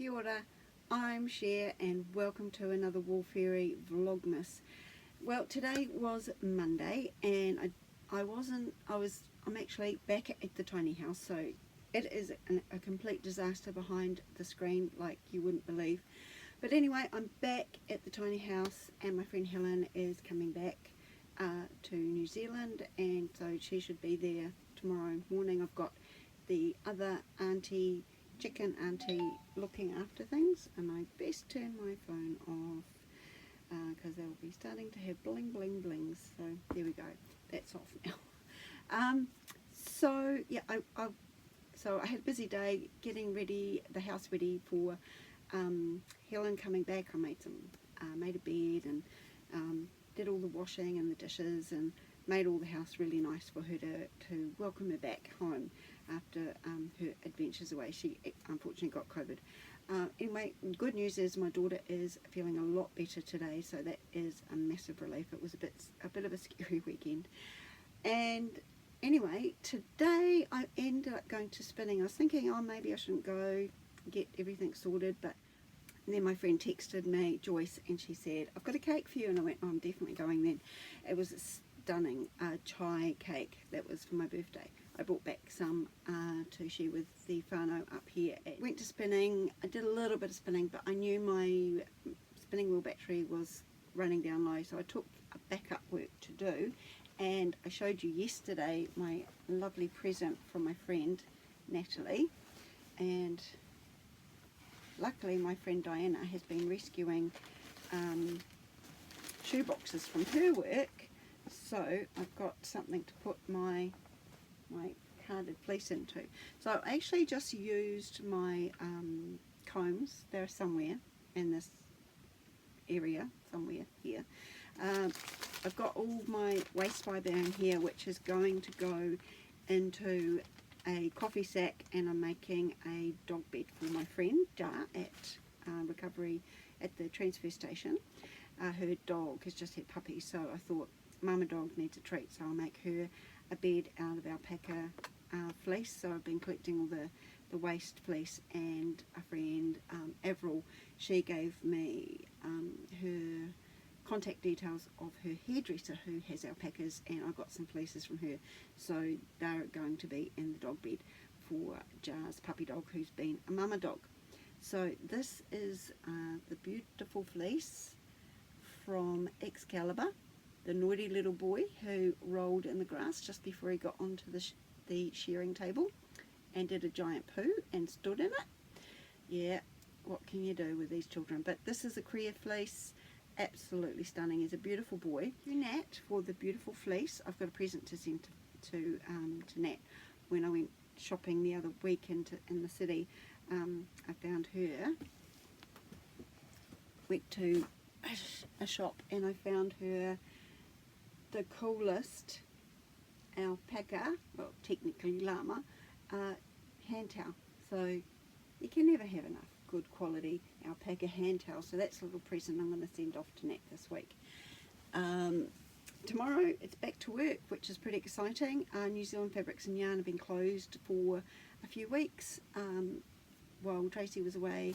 Kia ora, I'm Cher and welcome to another Wool Fairy Vlogmas. Well, today was Monday and I'm actually back at the tiny house, so it is a complete disaster behind the screen like you wouldn't believe. But anyway, I'm back at the tiny house and my friend Helen is coming back to New Zealand, and so she should be there tomorrow morning. I've got the other chicken auntie looking after things, and I best turn my phone off because they'll be starting to have bling bling blings. So there we go, that's off now. So yeah, I had a busy day getting ready, the house ready for Helen coming back. I made a bed and did all the washing and the dishes and made all the house really nice for her to welcome her back home after her adventures away. She unfortunately got COVID. Anyway, good news is my daughter is feeling a lot better today, so that is a massive relief. It was a bit of a scary weekend. And anyway, today I ended up going to spinning. I was thinking, oh, maybe I shouldn't go get everything sorted, but then my friend texted me, Joyce, and she said, I've got a cake for you, and I went, oh, I'm definitely going then. It was a stunning chai cake that was for my birthday. I brought back some to share with the whānau up here. Went to spinning. I did a little bit of spinning, but I knew my spinning wheel battery was running down low, so I took a backup work to do. And I showed you yesterday my lovely present from my friend Natalie, and luckily my friend Diana has been rescuing shoe boxes from her work, so I've got something to put my carded fleece into. So I actually just used my combs. They're somewhere in this area, somewhere here. I've got all my waste fibre in here, which is going to go into a coffee sack, and I'm making a dog bed for my friend Jar at recovery at the transfer station. Her dog has just had puppies, so I thought mama dog needs a treat, so I'll make her a bed out of alpaca fleece. So I've been collecting all the waste fleece, and a friend Avril, she gave me her contact details of her hairdresser who has alpacas, and I got some fleeces from her, so they're going to be in the dog bed for Jar's puppy dog who's been a mama dog. So this is the beautiful fleece from Excalibur, the naughty little boy who rolled in the grass just before he got onto the shearing table and did a giant poo and stood in it. Yeah, what can you do with these children? But this is a cria fleece, absolutely stunning. He's a beautiful boy. To Nat for the beautiful fleece. I've got a present to send to Nat. When I went shopping the other week in the city, I found her, went to a shop and I found her the coolest alpaca, well technically llama, hand towel. So you can never have enough good quality alpaca hand towel. So that's a little present I'm going to send off to Nat this week. Tomorrow it's back to work, which is pretty exciting. New Zealand Fabrics and Yarn have been closed for a few weeks while Tracy was away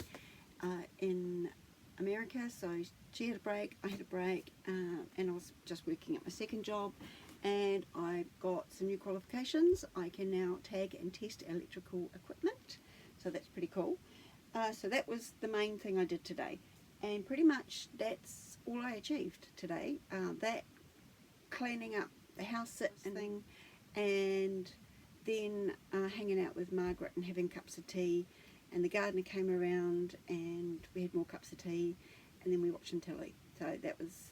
in America, so she had a break, I had a break, and I was just working at my second job, and I got some new qualifications. I can now tag and test electrical equipment, so that's pretty cool. So that was the main thing I did today, and pretty much that's all I achieved today. That cleaning up the house sit thing, and then hanging out with Margaret and having cups of tea, and the gardener came around and we had more cups of tea, and then we watched some telly. So that was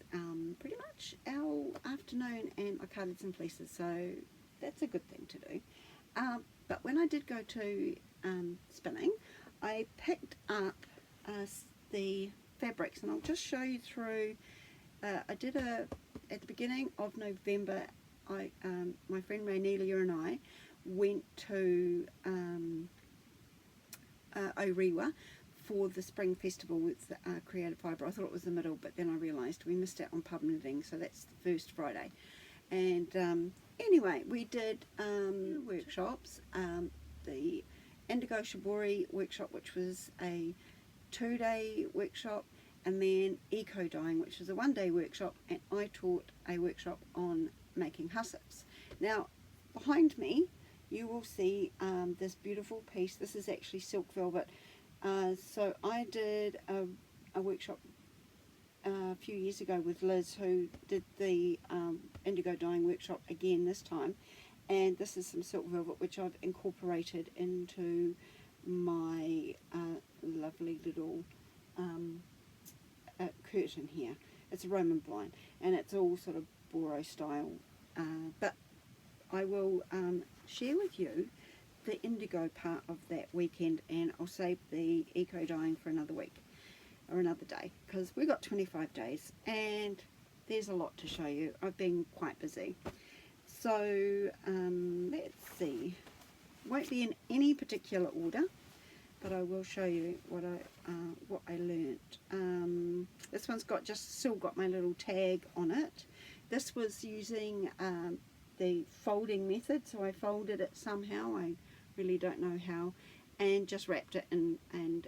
pretty much our afternoon, and I carded some fleeces, so that's a good thing to do. But when I did go to spinning, I picked up the fabrics, and I'll just show you through. I did at the beginning of November, my friend Raynelia and I went to Orewa for the spring festival with Creative Fibre. I thought it was the middle, but then I realised we missed out on pub knitting, so that's the first Friday. And anyway, we did workshops, the Indigo Shibori workshop, which was a 2-day workshop, and then eco dyeing, which is a 1-day workshop, and I taught a workshop on making hussets. Now behind me you will see this beautiful piece. This is actually silk velvet. So I did a workshop a few years ago with Liz, who did the indigo dyeing workshop again this time, and this is some silk velvet which I've incorporated into my lovely little curtain here. It's a Roman blind, and it's all sort of Boro style, but I will share with you the indigo part of that weekend, and I'll save the eco dyeing for another week or another day, because we've got 25 days and there's a lot to show you. I've been quite busy. So let's see, won't be in any particular order, but I will show you what I learnt. This one's got still got my little tag on it. This was using the folding method, so I folded it somehow, I really don't know how, and just wrapped it in and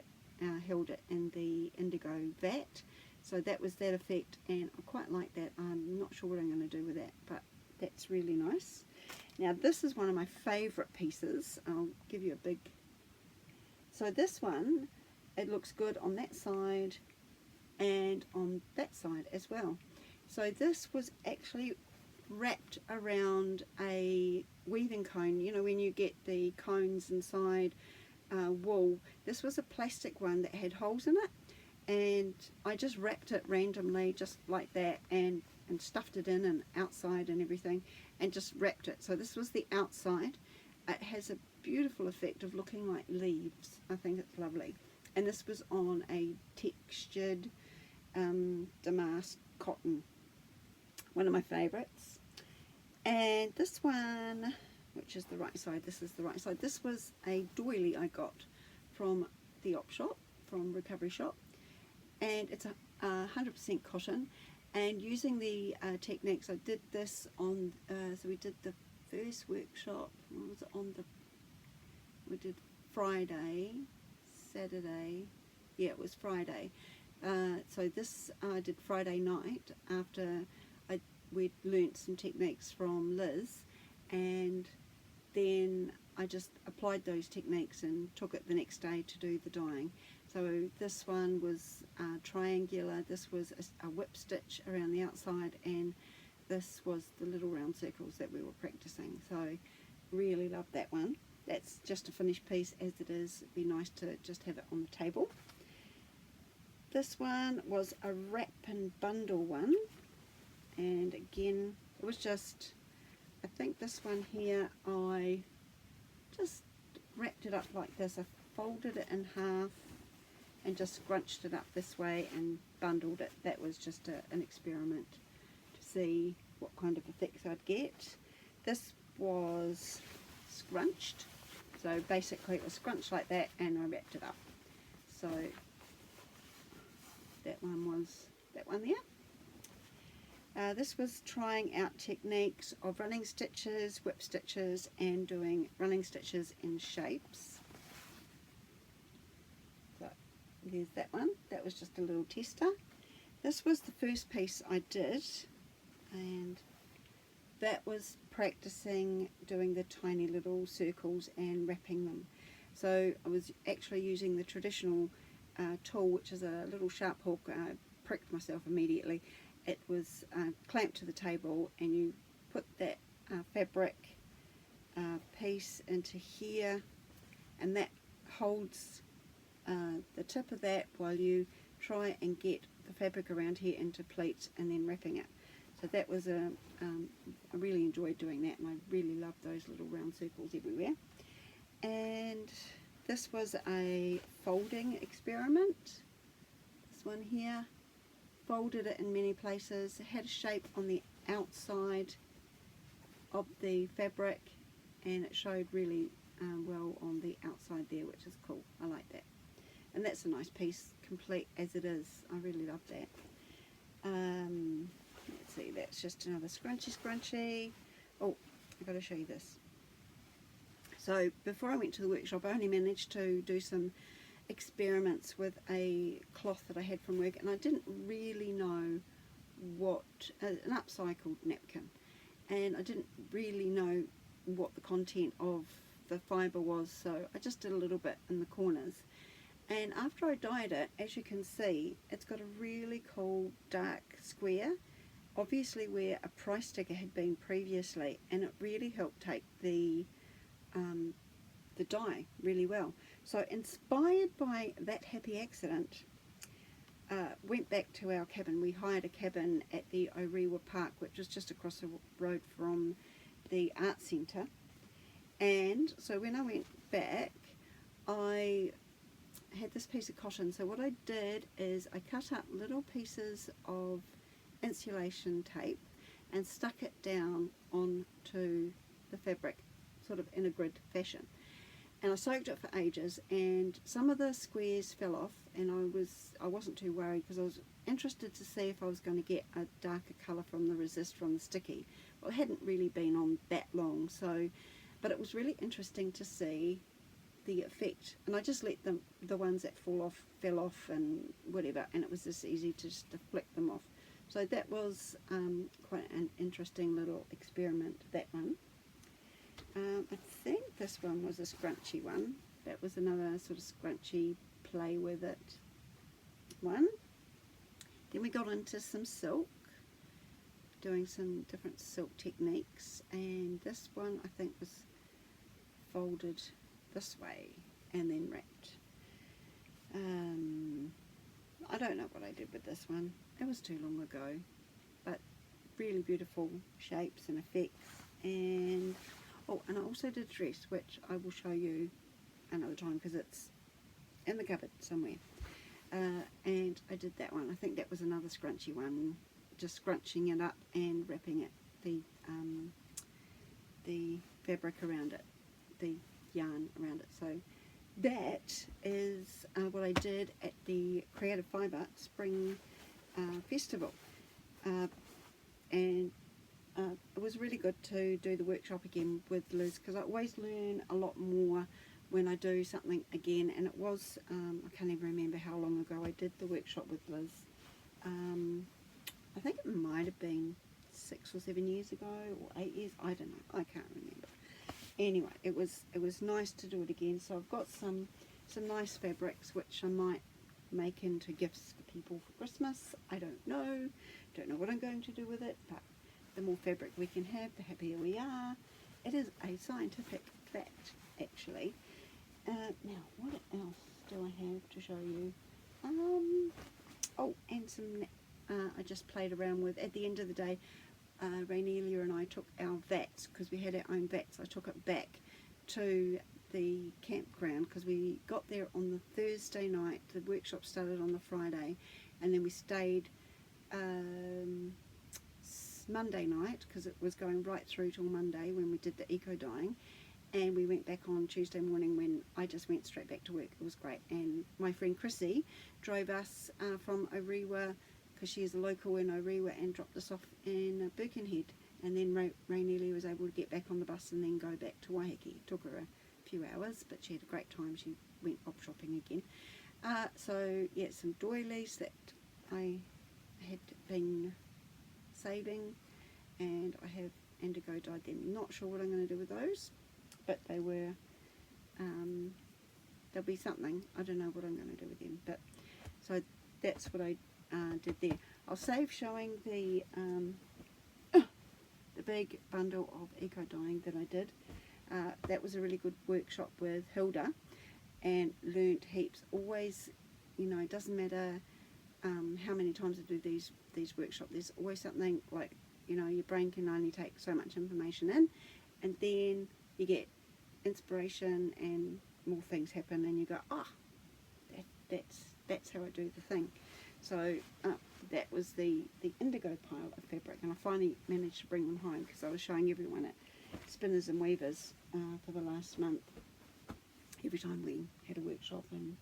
held it in the indigo vat. So that was that effect, and I quite like that. I'm not sure what I'm going to do with that, but that's really nice. Now this is one of my favourite pieces. I'll give you a big... So this one, it looks good on that side and on that side as well. So this was actually wrapped around a weaving cone. You know, when you get the cones inside wool, this was a plastic one that had holes in it, and I just wrapped it randomly just like that, and stuffed it in and outside and everything, and just wrapped it. So this was the outside. It has a beautiful effect of looking like leaves. I think it's lovely. And this was on a textured damask cotton, one of my favourites. And this one, which is the right side, this is the right side. This was a doily I got from the op shop, from Recovery Shop, and it's 100% cotton. And using the techniques, I did this on, so we did the first workshop, what was it, we did Friday, Saturday, yeah, it was Friday. So this I did Friday night after we'd learnt some techniques from Liz, and then I just applied those techniques and took it the next day to do the dyeing. So this one was triangular, this was a whip stitch around the outside, and this was the little round circles that we were practicing. So really loved that one. That's just a finished piece as it is. It'd be nice to just have it on the table. This one was a wrap and bundle one, and again it was just, I think this one here, I just wrapped it up like this. I folded it in half and just scrunched it up this way and bundled it. That was just an experiment to see what kind of effects I'd get. This was scrunched, so basically it was scrunched like that, and I wrapped it up. So that one was that one there. This was trying out techniques of running stitches, whip stitches, and doing running stitches in shapes. So there's that one. That was just a little tester. This was the first piece I did, and that was practicing doing the tiny little circles and wrapping them. So I was actually using the traditional tool, which is a little sharp hook. I pricked myself immediately. It was clamped to the table, and you put that fabric piece into here, and that holds the tip of that while you try and get the fabric around here into pleats and then wrapping it. So that was I really enjoyed doing that, and I really loved those little round circles everywhere. And this was a folding experiment. This one here, folded it in many places. It had a shape on the outside of the fabric, and it showed really well on the outside there, which is cool. I like that. And that's a nice piece, complete as it is. I really love that. Let's see, that's just another scrunchy. Oh, I've got to show you this. So before I went to the workshop, I only managed to do some experiments with a cloth that I had from work, and I didn't really know what, an upcycled napkin, and I didn't really know what the content of the fibre was, so I just did a little bit in the corners. And after I dyed it, as you can see, it's got a really cool dark square, obviously where a price sticker had been previously, and it really helped take the dye really well. So inspired by that happy accident, went back to our cabin. We hired a cabin at the Aotearoa Park, which is just across the road from the art centre. And so when I went back, I had this piece of cotton. So what I did is I cut up little pieces of insulation tape and stuck it down onto the fabric, sort of in a grid fashion. And I soaked it for ages, and some of the squares fell off, and I wasn't too worried, because I was interested to see if I was going to get a darker colour from the resist from the sticky. Well, it hadn't really been on that long, so, but it was really interesting to see the effect. And I just let the ones that fell off and whatever, and it was just easy to just to flick them off. So that was quite an interesting little experiment, that one. I think this one was a scrunchy one. That was another sort of scrunchy play with it one. Then we got into some silk, doing some different silk techniques, and this one I think was folded this way and then wrapped. I don't know what I did with this one. It was too long ago, but really beautiful shapes and effects. And oh, and I also did a dress, which I will show you another time because it's in the cupboard somewhere. And I did that one. I think that was another scrunchy one, just scrunching it up and wrapping it, the fabric around it, the yarn around it. So that is what I did at the Creative Fibre Spring Festival. And it was really good to do the workshop again with Liz, because I always learn a lot more when I do something again. And it was, I can't even remember how long ago I did the workshop with Liz. I think it might have been 6 or 7 years ago, or 8 years, I don't know, I can't remember. Anyway, it was nice to do it again. So I've got some nice fabrics which I might make into gifts for people for Christmas. I don't know what I'm going to do with it, but the more fabric we can have, the happier we are. It is a scientific fact, actually. Now, what else do I have to show you? Oh, and some, I just played around with, at the end of the day, Rainelia and I took our vats, because we had our own vats. I took it back to the campground, because we got there on the Thursday night. The workshop started on the Friday, and then we stayed Monday night, because it was going right through till Monday when we did the eco dyeing, and we went back on Tuesday morning when I just went straight back to work. It was great. And my friend Chrissy drove us from Aotearoa, because she is a local in Aotearoa, and dropped us off in Birkenhead, and then Rainelia was able to get back on the bus and then go back to Waiheke. It took her a few hours, but she had a great time. She went op shopping again. So yeah, some doilies that I had been saving, and I have indigo dyed them. Not sure what I'm going to do with those, but they were, they'll be something. I don't know what I'm going to do with them, but so that's what I did there. I'll save showing the big bundle of eco dyeing that I did. That was a really good workshop with Hilda, and learnt heaps. Always, you know, it doesn't matter how many times I do these workshops, there's always something, like, you know, your brain can only take so much information in, and then you get inspiration and more things happen, and you go, oh, that's how I do the thing. So that was the indigo pile of fabric, and I finally managed to bring them home, because I was showing everyone at Spinners and Weavers for the last month, every time we had a workshop and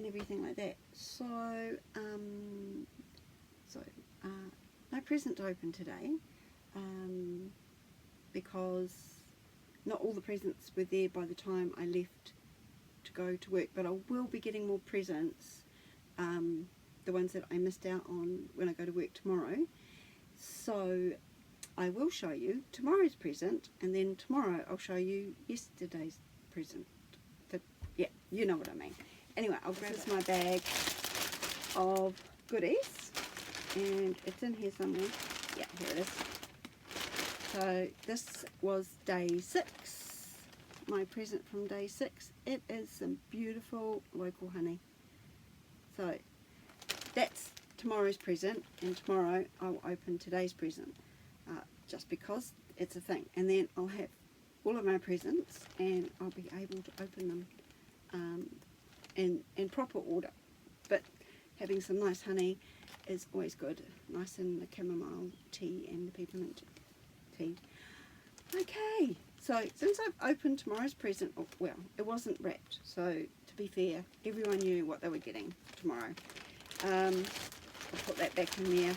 everything like that. So no present to open today, because not all the presents were there by the time I left to go to work, but I will be getting more presents, the ones that I missed out on when I go to work tomorrow. So I will show you tomorrow's present, and then tomorrow I'll show you yesterday's present. Yeah, you know what I mean. Anyway, I'll grab my bag of goodies, and it's in here somewhere. Yeah, here it is. So this was day 6, my present from day 6. It is some beautiful local honey. So that's tomorrow's present, and tomorrow I'll open today's present, just because it's a thing. And then I'll have all of my presents, and I'll be able to open them in proper order. But having some nice honey is always good, nice in the chamomile tea and the peppermint tea. Okay, so since I've opened tomorrow's present, well, it wasn't wrapped, so to be fair, everyone knew what they were getting tomorrow. I'll put that back in there.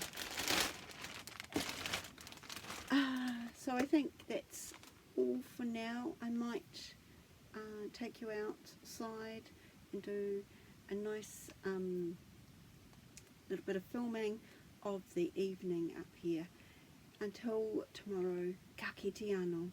So I think that's all for now. I might take you outside and do a nice little bit of filming of the evening up here. Until tomorrow, ka kite anō.